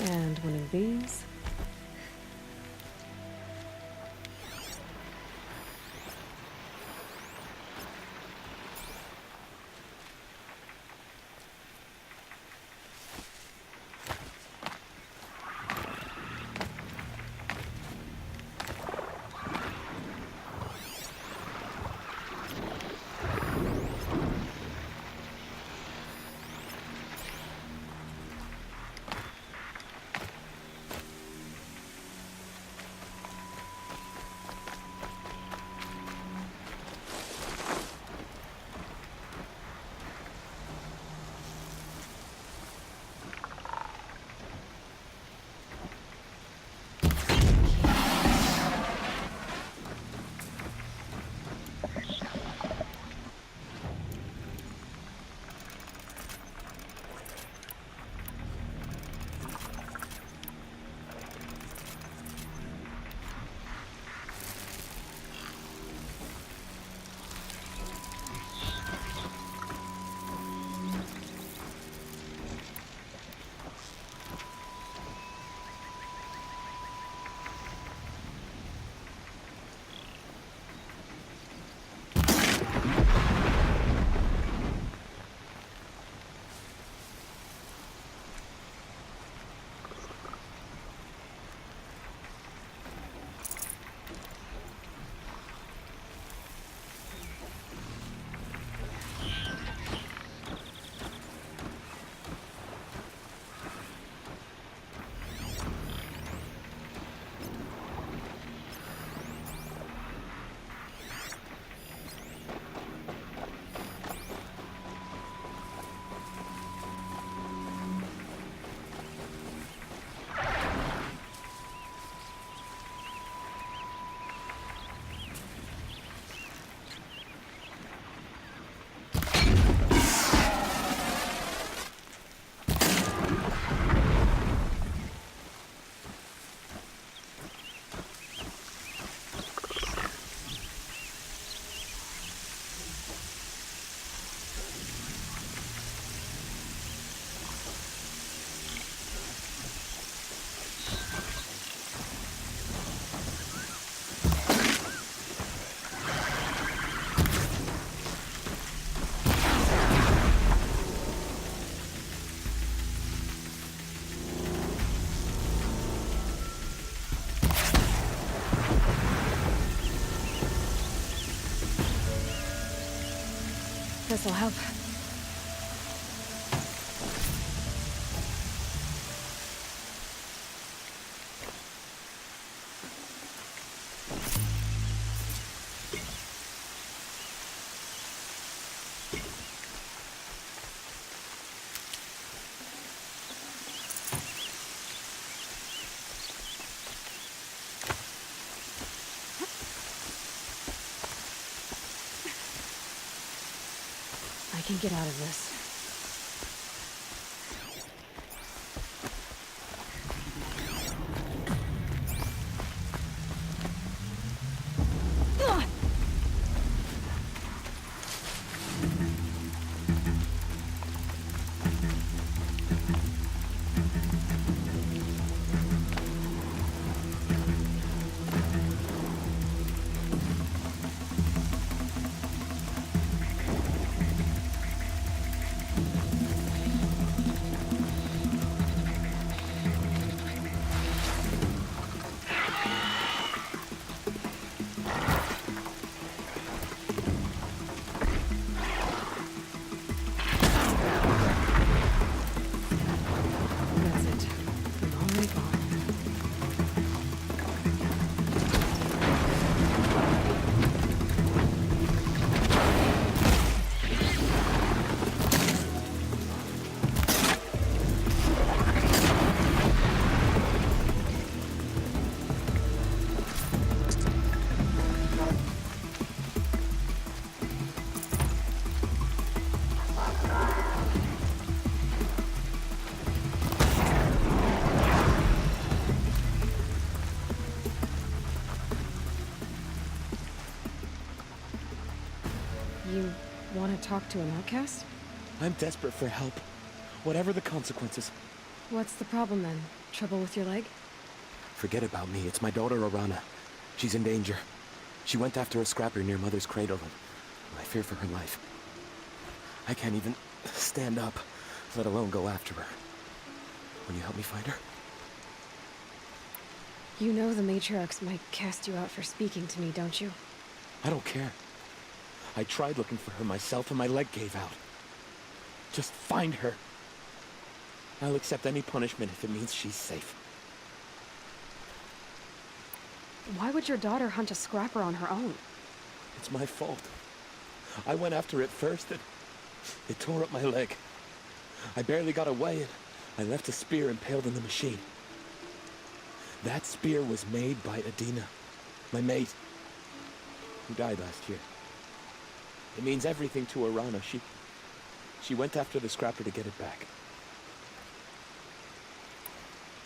And one of these. This'll help. I can get out of this. That's it. I'm already gone. You want to talk to an outcast? I'm desperate for help, whatever the consequences. What's the problem then? Trouble with your leg? Forget about me. It's my daughter, Arana. She's in danger. She went after a scrapper near Mother's cradle, and I fear for her life. I can't even stand up, let alone go after her. Will you help me find her? You know the matriarchs might cast you out for speaking to me, don't you? I don't care. I tried looking for her myself, and my leg gave out. Just find her. I'll accept any punishment if it means she's safe. Why would your daughter hunt a scrapper on her own? It's my fault. I went after it first, and it tore up my leg. I barely got away, and I left a spear impaled in the machine. That spear was made by Adina, my mate, who died last year. It means everything to Arana. She went after the scrapper to get it back.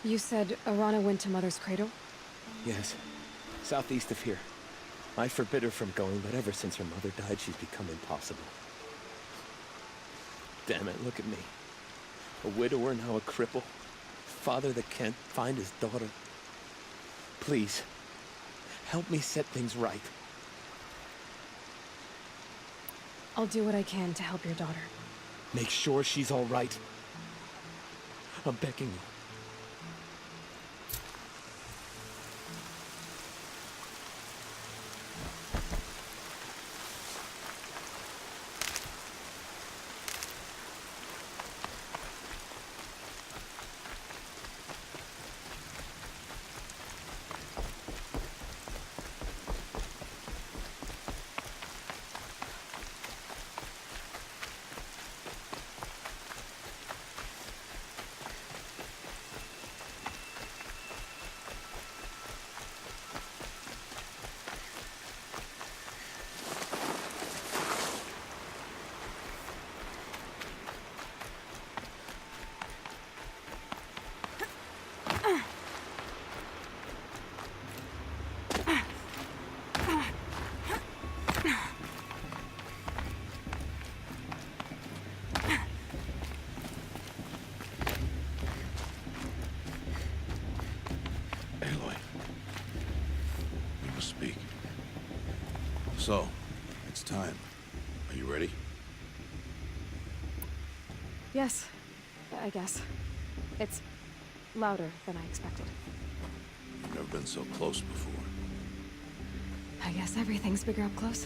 You said Arana went to Mother's cradle? Yes, southeast of here. I forbid her from going, but ever since her mother died, she's become impossible. Damn it, look at me. A widower, now a cripple. Father that can't find his daughter. Please, help me set things right. I'll do what I can to help your daughter. Make sure she's all right. I'm begging you. Aloy, we must speak. So, it's time. Are you ready? Yes, I guess. It's louder than I expected. You've never been so close before. I guess everything's bigger up close.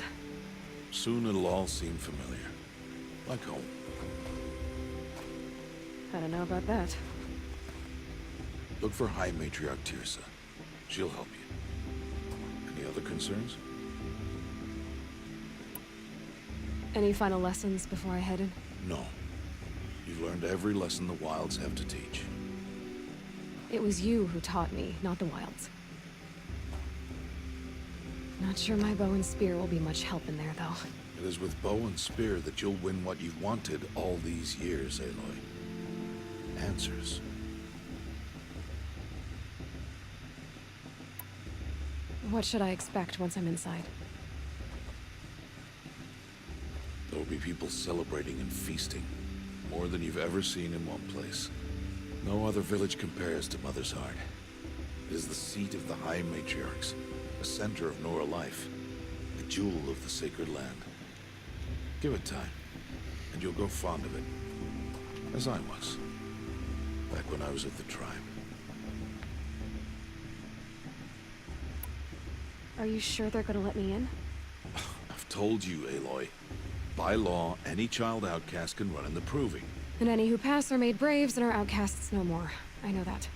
Soon it'll all seem familiar. Like home. I don't know about that. Look for High Matriarch Teersa. She'll help you. Any other concerns? Any final lessons before I head in? No. You've learned every lesson the Wilds have to teach. It was you who taught me, not the Wilds. Not sure my bow and spear will be much help in there, though. It is with bow and spear that you'll win what you've wanted all these years, Aloy. Answers. What should I expect once I'm inside? There will be people celebrating and feasting. More than you've ever seen in one place. No other village compares to Mother's Heart. It is the seat of the High Matriarchs, a center of Nora life, the jewel of the sacred land. Give it time, and you'll grow fond of it. As I was, back when I was with the tribe. Are you sure they're gonna let me in? I've told you, Aloy. By law, any child outcast can run in the Proving. And any who pass are made braves and are outcasts no more. I know that.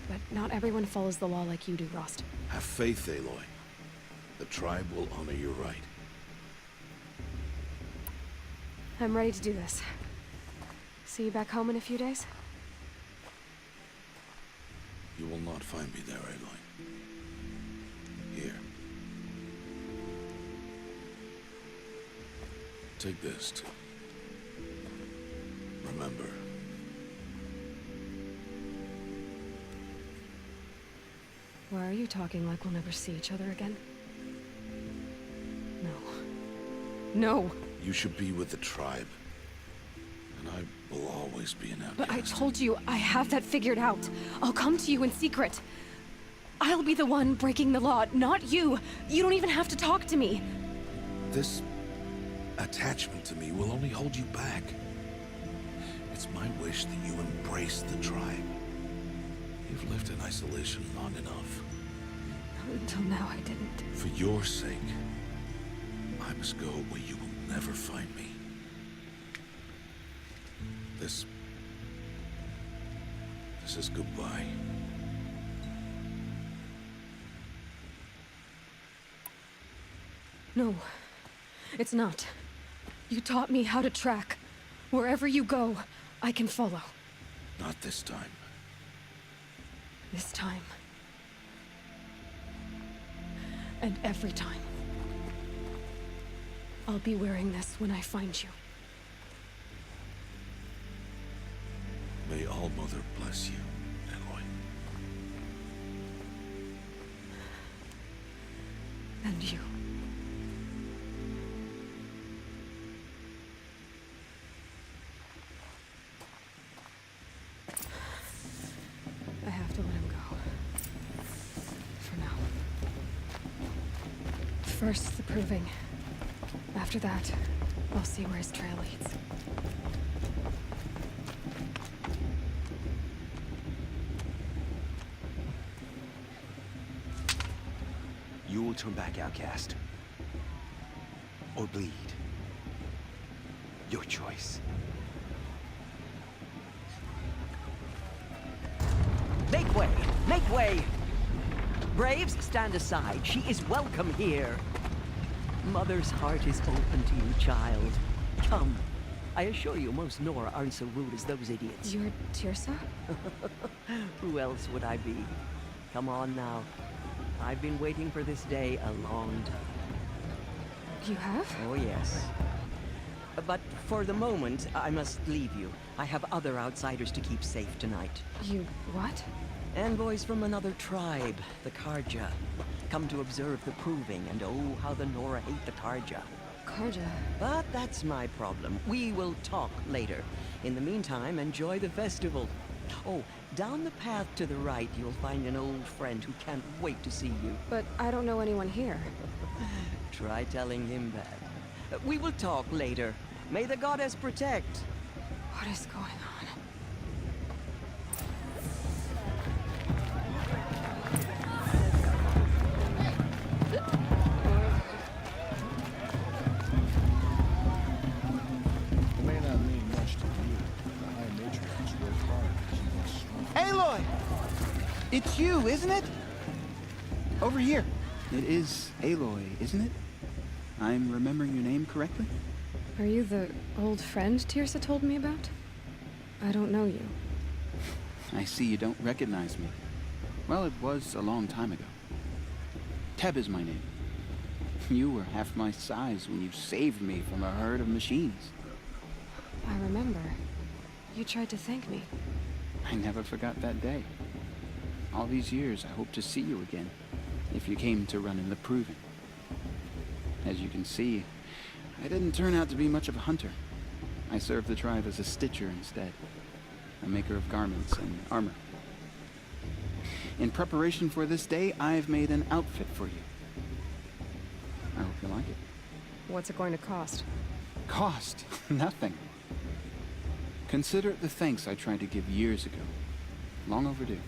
But not everyone follows the law like you do, Rost. Have faith, Aloy. The tribe will honor your right. I'm ready to do this. See you back home in a few days? You will not find me there, Aloy. Here. Take this, too. Remember. Why are you talking like we'll never see each other again? No. No! You should be with the tribe. And I will always be an outcast. But I told you, I have that figured out. I'll come to you in secret. I'll be the one breaking the law, not you. You don't even have to talk to me. This attachment to me will only hold you back. It's my wish that you embrace the tribe. You've lived in isolation long enough. Until now, I didn't. For your sake, I must go where you will never find me. This is goodbye. No, it's not. You taught me how to track. Wherever you go, I can follow. Not this time. This time. And every time. I'll be wearing this when I find you. May All Mother bless you, Aloy. And you. I have to let him go. For now. First, the proving. After that, I'll see where his trail leads. You will turn back, outcast. Or bleed. Your choice. Make way! Make way! Braves, stand aside. She is welcome here. Mother's heart is open to you, child. Come. I assure you, most Nora aren't so rude as those idiots. You're Tirsa? Who else would I be? Come on now. I've been waiting for this day a long time. You have? Oh, yes. But for the moment, I must leave you. I have other outsiders to keep safe tonight. You what? Envoys from another tribe, the Karja. Come to observe the proving, and oh, how the Nora hate the Karja. Karja. But that's my problem. We will talk later. In the meantime, enjoy the festival. Oh, down the path to the right, you'll find an old friend who can't wait to see you. But I don't know anyone here. Try telling him that. We will talk later. May the goddess protect. What is going on? It may not mean much to you. The High Matriarchs work hard to keep us strong. Aloy! It's you, isn't it? Over here. It is Aloy, isn't it? I'm remembering your name correctly? Are you the old friend Tirsa told me about? I don't know you. I see you don't recognize me. Well, it was a long time ago. Teb is my name. You were half my size when you saved me from a herd of machines. I remember. You tried to thank me. I never forgot that day. All these years, I hope to see you again, if you came to run in the Proving. As you can see, I didn't turn out to be much of a hunter. I served the tribe as a stitcher instead, a maker of garments and armor. In preparation for this day, I've made an outfit for you. I hope you like it. What's it going to cost? Cost? Nothing. Consider it the thanks I tried to give years ago. Long overdue.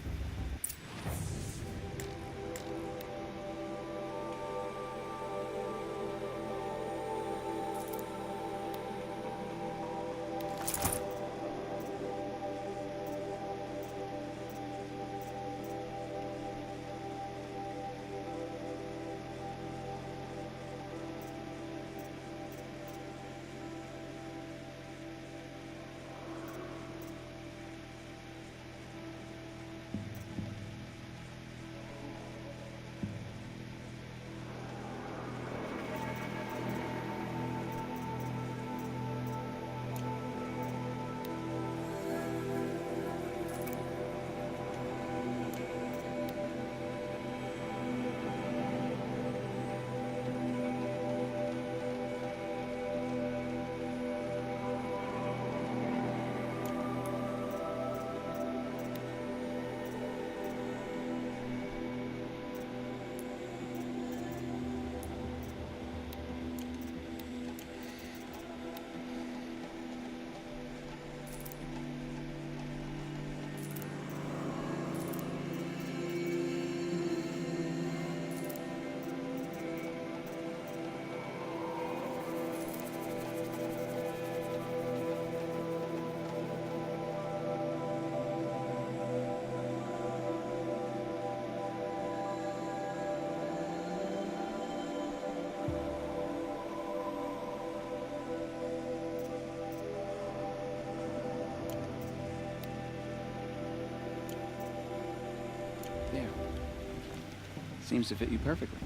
Seems to fit you perfectly.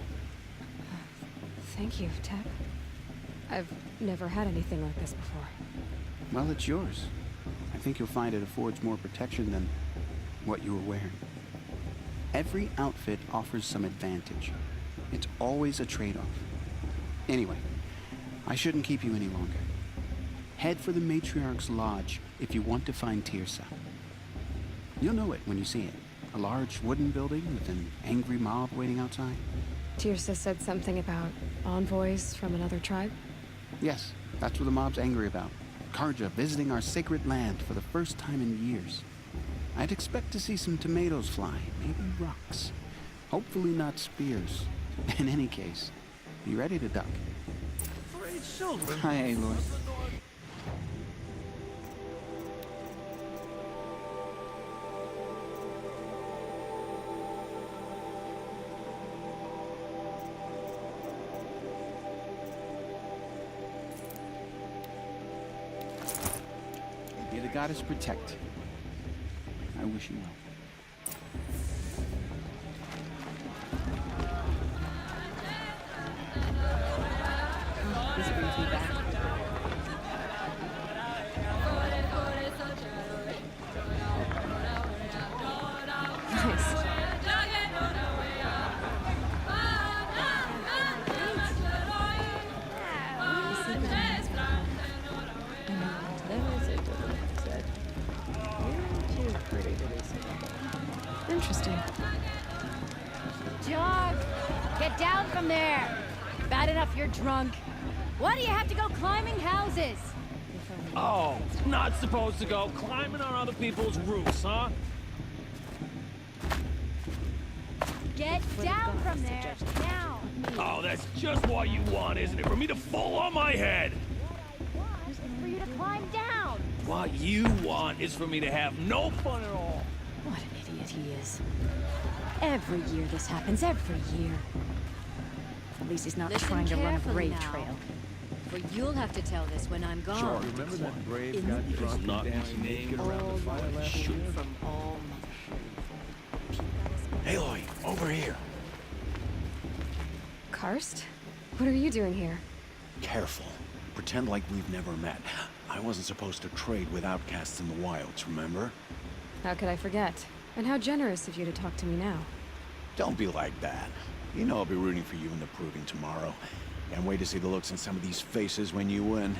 Thank you, Tep. I've never had anything like this before. Well, it's yours. I think you'll find it affords more protection than what you were wearing. Every outfit offers some advantage. It's always a trade-off. Anyway, I shouldn't keep you any longer. Head for the Matriarch's Lodge if you want to find Tirsa. You'll know it when you see it. A large wooden building with an angry mob waiting outside. Tirsa said something about envoys from another tribe? Yes, that's what the mob's angry about. Karja visiting our sacred land for the first time in years. I'd expect to see some tomatoes fly, maybe rocks. Hopefully not spears. In any case, be ready to duck. Hi, Aloy. May the goddess protect. I wish you well. This brings me back. Nice. Interesting. Jog! Get down from there! Bad enough you're drunk. Why do you have to go climbing houses? Oh, not supposed to go climbing on other people's roofs, huh? Get down from there, now! Oh, that's just what you want, isn't it? For me to fall on my head! For you to climb down! What you want is for me to have no fun at all. What an idiot he is. Every year this happens, every year. At least he's not trying to run a raid trail. For you'll have to tell this when I'm gone. Remember that brave In got the drunk not and dancing my name. naked around the fire last Shoot year? from all Aloy, over here. Karst? What are you doing here? Careful. Pretend like we've never met. I wasn't supposed to trade with outcasts in the wilds, remember? How could I forget? And how generous of you to talk to me now. Don't be like that. You know I'll be rooting for you in the proving tomorrow. Can't wait to see the looks on some of these faces when you win.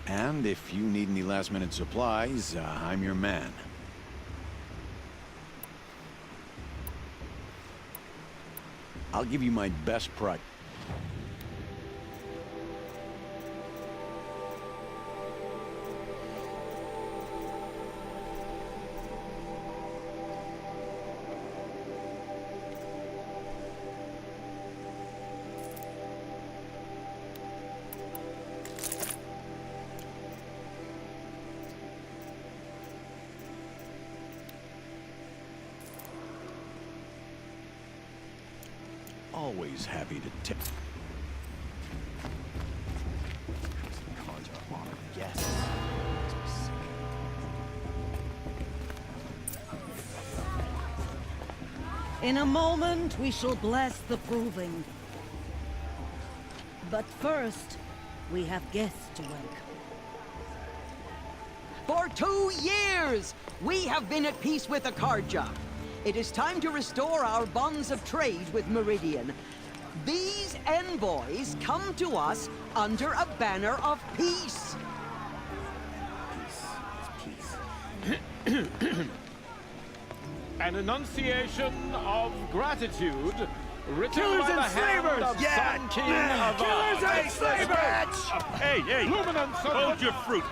And if you need any last-minute supplies, I'm your man. I'll give you my best price. Always happy to tip. Cards are honored guests. In a moment, we shall bless the proving. But first, we have guests to welcome. For 2 years, we have been at peace with the Karja. It is time to restore our bonds of trade with Meridian. These envoys come to us under a banner of peace. An enunciation of gratitude written Killers by and the hand slavers! of Yeah! Sun King Yeah! of Killers and slavers! Hey, hey! Luminance, hold your fruit.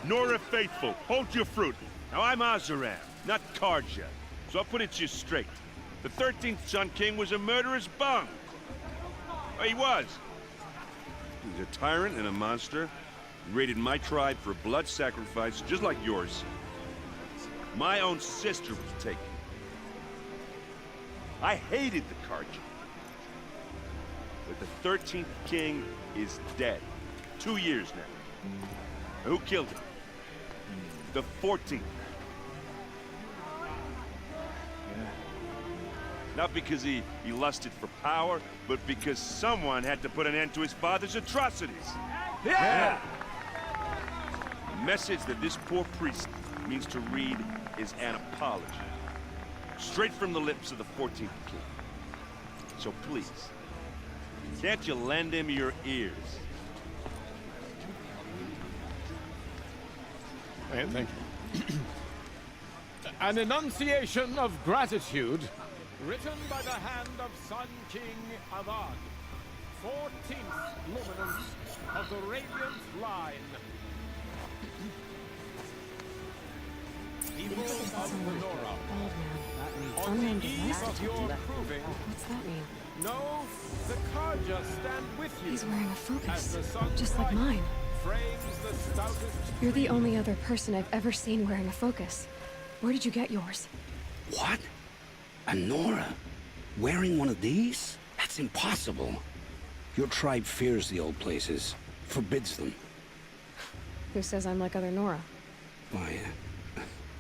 Nora Faithful, hold your fruit. Now, I'm Azaran, not Karja, so I'll put it to you straight. The 13th Sun King was a murderous bung. Oh, he was. He was a tyrant and a monster. He raided my tribe for blood sacrifice, just like yours. My own sister was taken. I hated the Karja. But the 13th King is dead. 2 years now. Who killed him? The 14th. Not because he lusted for power, but because someone had to put an end to his father's atrocities. Yeah! The message that this poor priest means to read is an apology. Straight from the lips of the 14th king. So please, can't you lend him your ears? Thank you. An enunciation of gratitude, written by the hand of Sun King Avad, 14th luminance of the Radiant Line. People of Lenora, on the eve of your proving, What's that mean? know the Karja stand with you. He's wearing a As focus, the sun's just like light mine. frames the stoutest. You're the only other person I've ever seen wearing a focus. Where did you get yours? What? A Nora? Wearing one of these? That's impossible. Your tribe fears the old places, forbids them. Who says I'm like other Nora? Why,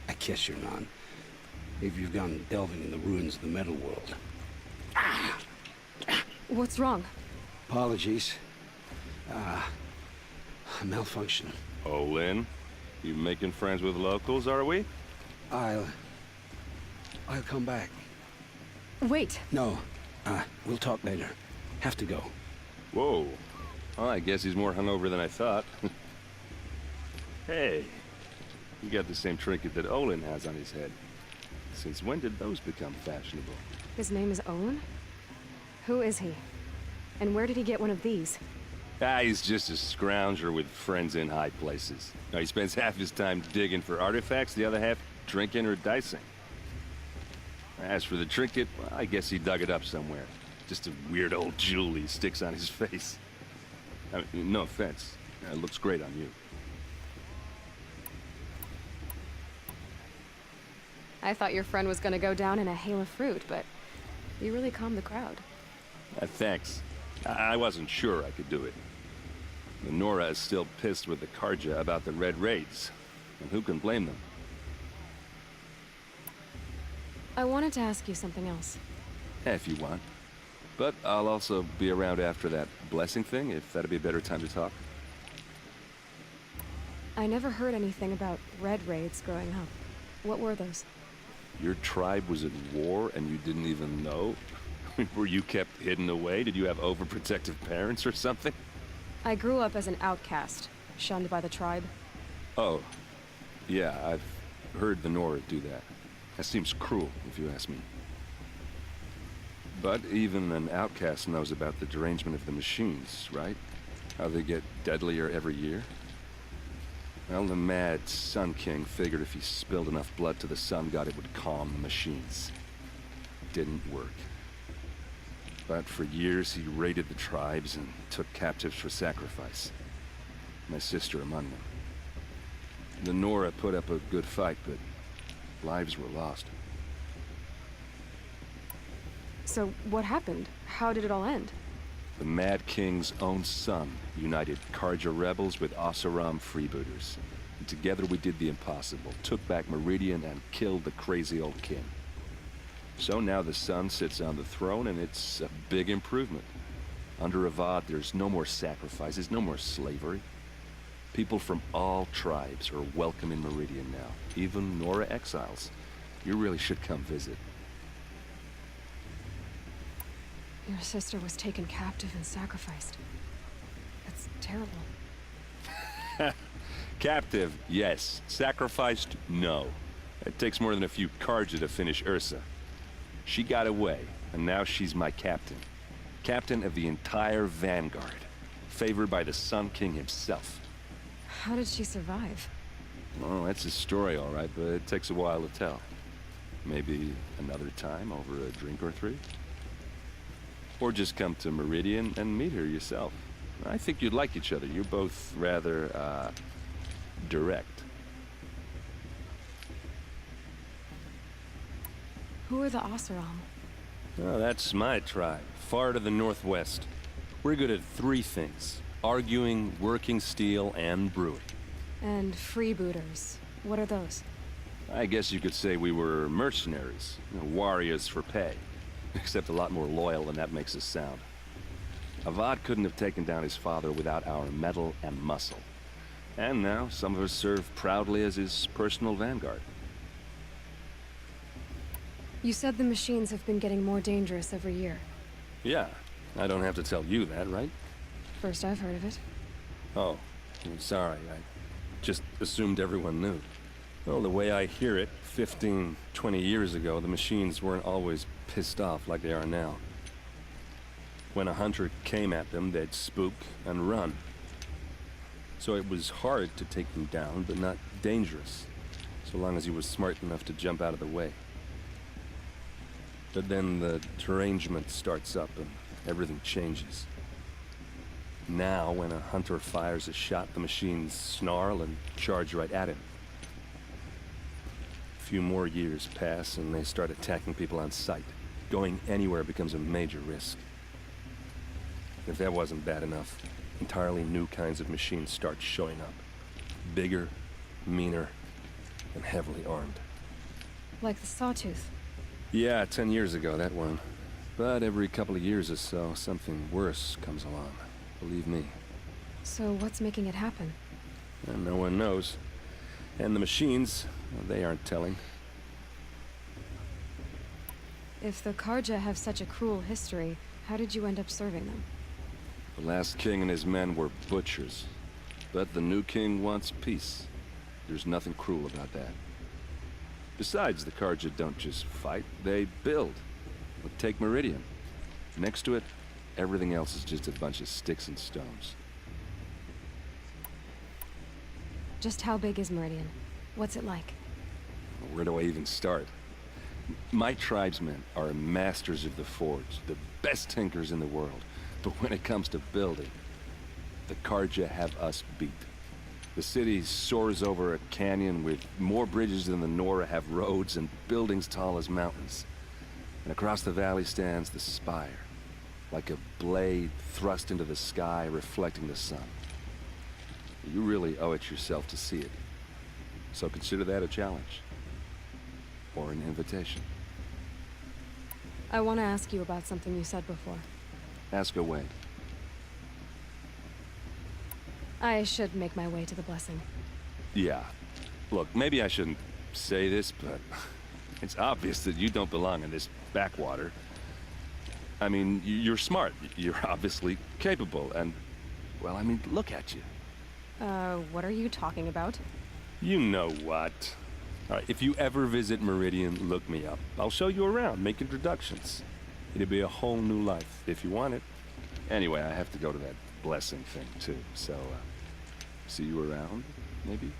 I guess you're not. If you've gone delving in the ruins of the metal world. What's wrong? Apologies. A malfunction. Oh, Lynn, you making friends with locals, are we? I'll come back. Wait. No, we'll talk later. Have to go. Whoa. Well, I guess he's more hungover than I thought. Hey, you got the same trinket that Olin has on his head. Since when did those become fashionable? His name is Owen? Who is he? And where did he get one of these? He's just a scrounger with friends in high places. Now, he spends half his time digging for artifacts, the other half drinking or dicing. As for the trinket, well, I guess he dug it up somewhere. Just a weird old jewel he sticks on his face. I mean, no offense. It looks great on you. I thought your friend was gonna go down in a hail of fruit, but you really calmed the crowd. Thanks. I wasn't sure I could do it. The Nora is still pissed with the Karja about the Red Raids. And who can blame them? I wanted to ask you something else. If you want. But I'll also be around after that blessing thing, if that'd be a better time to talk. I never heard anything about red raids growing up. What were those? Your tribe was at war and you didn't even know? Were you kept hidden away? Did you have overprotective parents or something? I grew up as an outcast, shunned by the tribe. Oh. Yeah, I've heard the Nora do that. That seems cruel, if you ask me. But even an outcast knows about the derangement of the machines, right? How they get deadlier every year? Well, the mad Sun King figured if he spilled enough blood to the Sun God, it would calm the machines. Didn't work. But for years, he raided the tribes and took captives for sacrifice. My sister among them. The Nora put up a good fight, but lives were lost. So what happened? How did it all end? The Mad King's own son united Karja rebels with Oseram freebooters. And together we did the impossible, took back Meridian and killed the crazy old king. So now the son sits on the throne and it's a big improvement. Under Avad, there's no more sacrifices, no more slavery. People from all tribes are welcome in Meridian now, even Nora exiles. You really should come visit. Your sister was taken captive and sacrificed. That's terrible. Captive, yes. Sacrificed, no. It takes more than a few Karja to finish Ursa. She got away, and now she's my captain. Captain of the entire Vanguard. Favored by the Sun King himself. How did she survive? Well, that's a story, all right, but it takes a while to tell. Maybe another time over a drink or three? Or just come to Meridian and meet her yourself. I think you'd like each other. You're both rather, direct. Who are the Oseram? Oh, that's my tribe, far to the northwest. We're good at three things. Arguing, working steel, and brewing. And freebooters. What are those? I guess you could say we were mercenaries, warriors for pay. except a lot more loyal than that makes us sound. Avad couldn't have taken down his father without our metal and muscle. And now, some of us serve proudly as his personal vanguard. You said the machines have been getting more dangerous every year. Yeah, I don't have to tell you that, right? First I've heard of it. Oh, I'm sorry. I just assumed everyone knew. Well, the way I hear it, 15, 20 years ago, the machines weren't always pissed off like they are now. When a hunter came at them, they'd spook and run. So it was hard to take them down, but not dangerous, so long as you were smart enough to jump out of the way. But then the derangement starts up and everything changes. Now, when a hunter fires a shot, the machines snarl and charge right at him. A few more years pass and they start attacking people on sight. Going anywhere becomes a major risk. If that wasn't bad enough, entirely new kinds of machines start showing up. Bigger, meaner, and heavily armed. Like the Sawtooth. Yeah, 10 years ago, that one. But every couple of years or so, something worse comes along. Believe me. So what's making it happen? And no one knows. And the machines, well, they aren't telling. If the Karja have such a cruel history, how did you end up serving them? The last king and his men were butchers. But the new king wants peace. There's nothing cruel about that. Besides, the Karja don't just fight, they build. But take Meridian. Next to it, everything else is just a bunch of sticks and stones. Just how big is Meridian? What's it like? Where do I even start? My tribesmen are masters of the forge, the best tinkers in the world. But when it comes to building, the Karja have us beat. The city soars over a canyon with more bridges than the Nora have roads and buildings tall as mountains. And across the valley stands the spire, like a blade thrust into the sky reflecting the sun. You really owe it yourself to see it. So consider that a challenge. Or an invitation. I want to ask you about something you said before. Ask away. I should make my way to the blessing. Yeah. Look, maybe I shouldn't say this, but it's obvious that you don't belong in this backwater. I mean, you're smart. You're obviously capable, and, well, I mean, look at you. What are you talking about? You know what. All right, if you ever visit Meridian, look me up. I'll show you around, make introductions. It'll be a whole new life, if you want it. Anyway, I have to go to that blessing thing, too, so, see you around, maybe?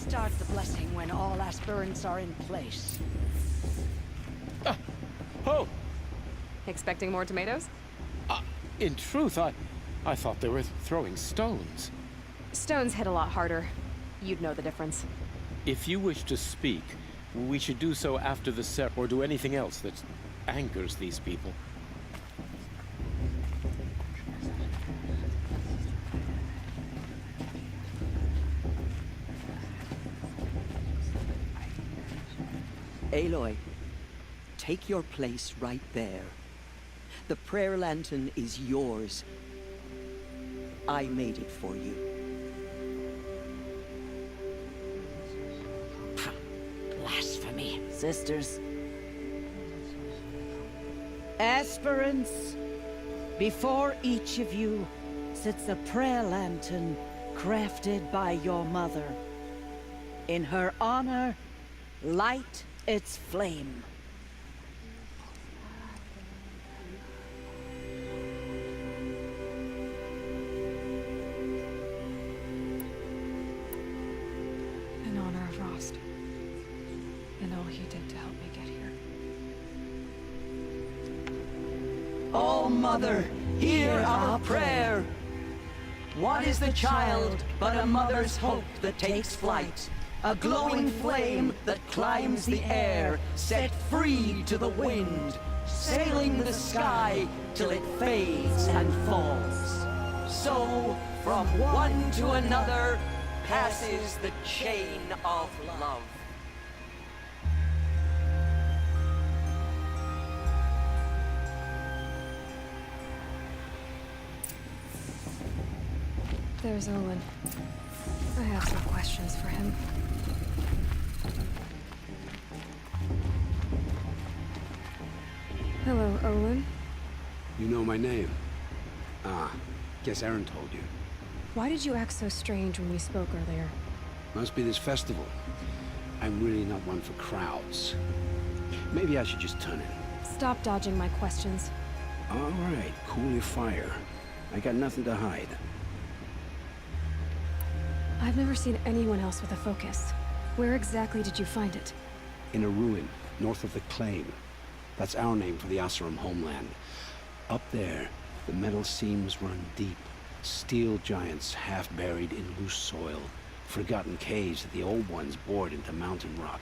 Start the blessing when all aspirants are in place. Oh! Expecting more tomatoes? In truth, I thought they were throwing stones. Stones hit a lot harder. You'd know the difference. If you wish to speak, we should do so after the or do anything else that angers these people. Aloy, take your place right there. The prayer lantern is yours. I made it for you. Blasphemy, sisters. Aspirants, before each of you sits a prayer lantern crafted by your mother. In her honor, light its flame. In honor of Rost. And all he did to help me get here. Oh, Mother, hear our prayer. What is the child but a mother's hope that takes flight? A glowing flame that climbs the air, set free to the wind, sailing the sky till it fades and falls. So, from one to another, passes the chain of love. There's Olin. I have some questions for him. Hello, Olin. You know my name? Ah, guess Aaron told you. Why did you act so strange when we spoke earlier? Must be this festival. I'm really not one for crowds. Maybe I should just turn in. Stop dodging my questions. All right, cool your fire. I got nothing to hide. I've never seen anyone else with a focus. Where exactly did you find it? In a ruin, north of the Claim. That's our name for the Oseram homeland. Up there, the metal seams run deep. Steel giants half buried in loose soil. Forgotten caves that the old ones bored into mountain rock.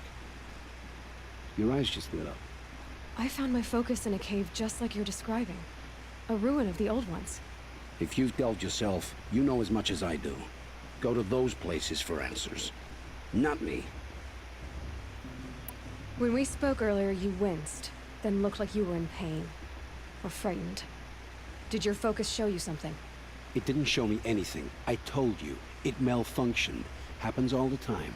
Your eyes just lit up. I found my focus in a cave just like you're describing. A ruin of the old ones. If you've delved yourself, you know as much as I do. Go to those places for answers. Not me. When we spoke earlier, you winced, then looked like you were in pain. Or frightened. Did your focus show you something? It didn't show me anything. I told you. It malfunctioned. Happens all the time.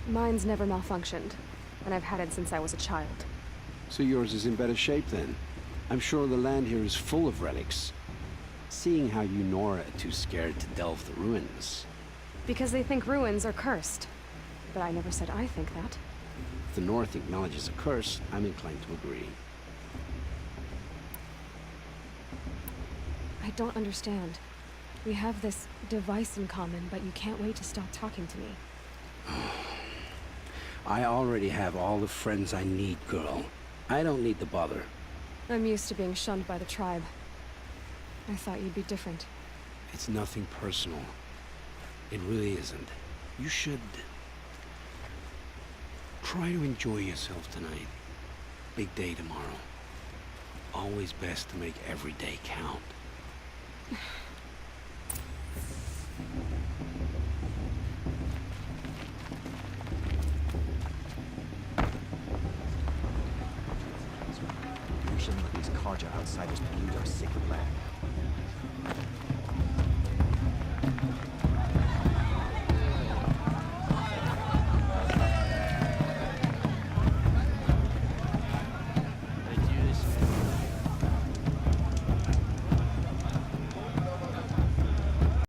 Mine's never malfunctioned, and I've had it since I was a child. So yours is in better shape then. I'm sure the land here is full of relics. Seeing how you Nora are too scared to delve the ruins. Because they think ruins are cursed. But I never said I think that. If the North acknowledges a curse, I'm inclined to agree. I don't understand. We have this device in common, but you can't wait to stop talking to me. I already have all the friends I need, girl. I don't need the bother. I'm used to being shunned by the tribe. I thought you'd be different. It's nothing personal. It really isn't. You should try to enjoy yourself tonight. Big day tomorrow. Always best to make every day count. We shouldn't let these Karja outsiders pollute our sacred land.